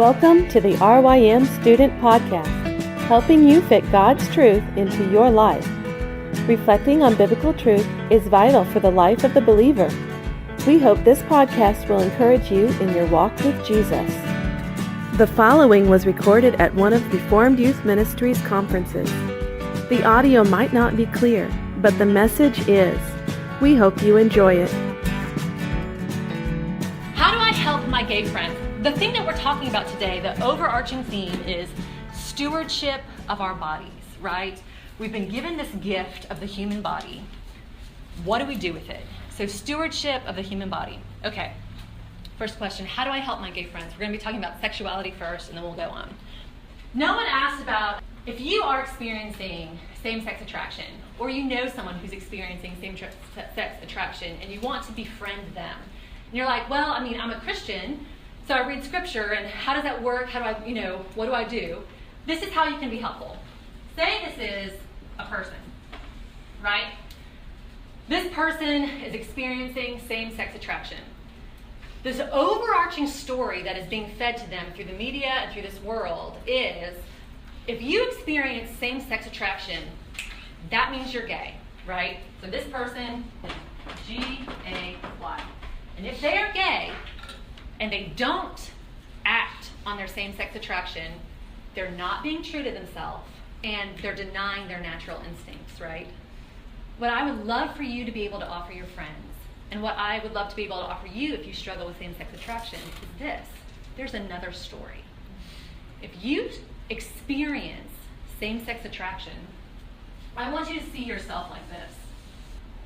Welcome to the RYM Student Podcast, helping you fit God's truth into your life. Reflecting on biblical truth is vital for the life of the believer. We hope this podcast will encourage you in your walk with Jesus. The following was recorded at one of Reformed Youth Ministries conferences. The audio might not be clear, but the message is. We hope you enjoy it. How do I help my gay friends? The thing that we're talking about today, the overarching theme is stewardship of our bodies, right? We've been given this gift of the human body. What do we do with it? So stewardship of the human body. Okay, first question, how do I help my gay friends? We're going to be talking about sexuality first, and then we'll go on. No one asked about if you are experiencing same-sex attraction, or you know someone who's experiencing same-sex attraction, and you want to befriend them. And you're like, well, I mean, I'm a Christian, so I read scripture, and how does that work? How do I, what do I do? This is how you can be helpful. Say this is a person, right? This person is experiencing same-sex attraction. This overarching story that is being fed to them through the media and through this world is, if you experience same-sex attraction, that means you're gay, right? So this person is G-A-Y. And if they are gay, and they don't act on their same-sex attraction, they're not being true to themselves, and they're denying their natural instincts, right? What I would love for you to be able to offer your friends, and what I would love to be able to offer you if you struggle with same-sex attraction, is this. There's another story. If you experience same-sex attraction, I want you to see yourself like this.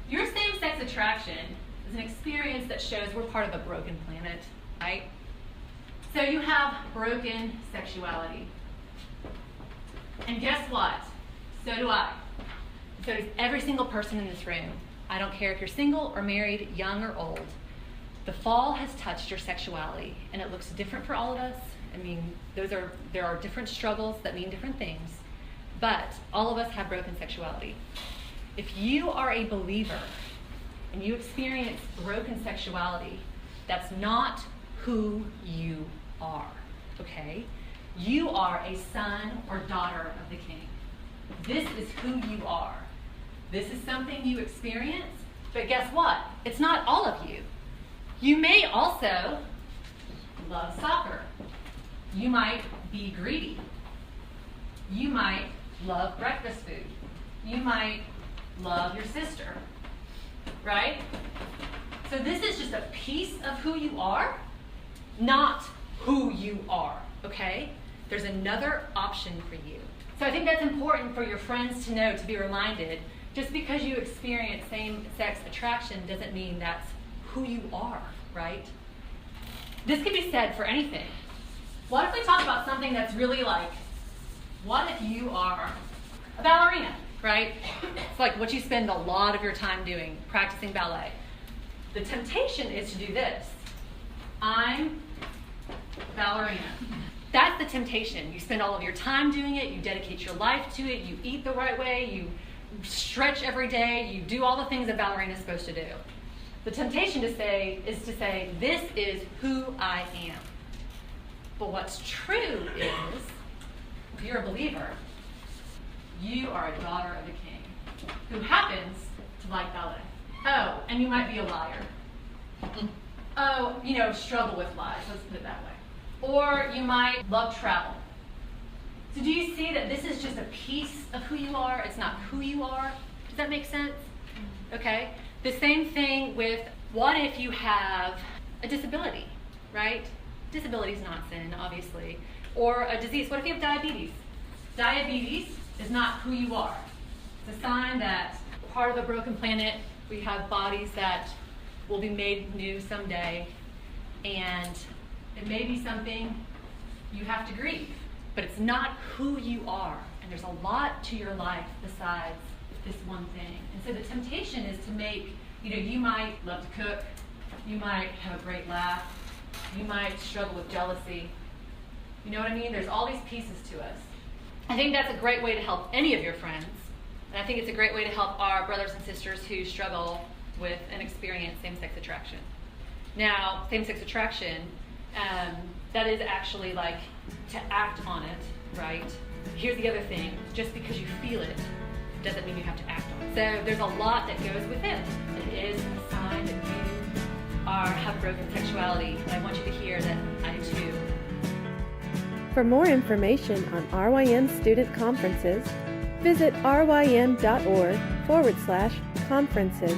Your same-sex attraction is an experience that shows we're part of a broken planet. Right? So you have broken sexuality. And guess what? So do I. So does every single person in this room. I don't care if you're single or married, young or old. The fall has touched your sexuality, and it looks different for all of us. I mean, there are different struggles that mean different things, but all of us have broken sexuality. If you are a believer and you experience broken sexuality, that's not who you are, okay? You are a son or daughter of the King. This is who you are. This is something you experience, but guess what? It's not all of you. You may also love soccer. You might be greedy. You might love breakfast food. You might love your sister, right? So this is just a piece of who you are, not who you are, okay? There's another option for you. So I think that's important for your friends to know, to be reminded. Just because you experience same-sex attraction doesn't mean that's who you are, right? This could be said for anything. What if we talk about something that's really like, what if you are a ballerina, right? It's like what you spend a lot of your time doing, practicing ballet. The temptation is to do this. I'm ballerina. That's the temptation. You spend all of your time doing it, you dedicate your life to it, you eat the right way, you stretch every day, you do all the things a ballerina is supposed to do. The temptation is to say, this is who I am. But what's true is, if you're a believer, you are a daughter of the King who happens to like ballet. Oh, and you might be a liar. Oh, struggle with lies, let's put it that way. Or you might love travel. So do you see that this is just a piece of who you are? It's not who you are. Does that make sense? Okay. The same thing with, what if you have a disability, right? Disability is not sin, obviously. Or a disease. What if you have diabetes? Diabetes is not who you are. It's a sign that part of a broken planet, we have bodies that will be made new someday, and it may be something you have to grieve, but it's not who you are, and there's a lot to your life besides this one thing. And so the temptation is to make, you might love to cook, you might have a great laugh, you might struggle with jealousy. You know what I mean? There's all these pieces to us. I think that's a great way to help any of your friends, and I think it's a great way to help our brothers and sisters who struggle with and experience same-sex attraction. Now, same-sex attraction That is actually like to act on it, right? Here's the other thing, just because you feel it doesn't mean you have to act on it. So there's a lot that goes with it. It is a sign that you have broken sexuality, and I want you to hear that I do too. For more information on RYM student conferences, visit rym.org/conferences.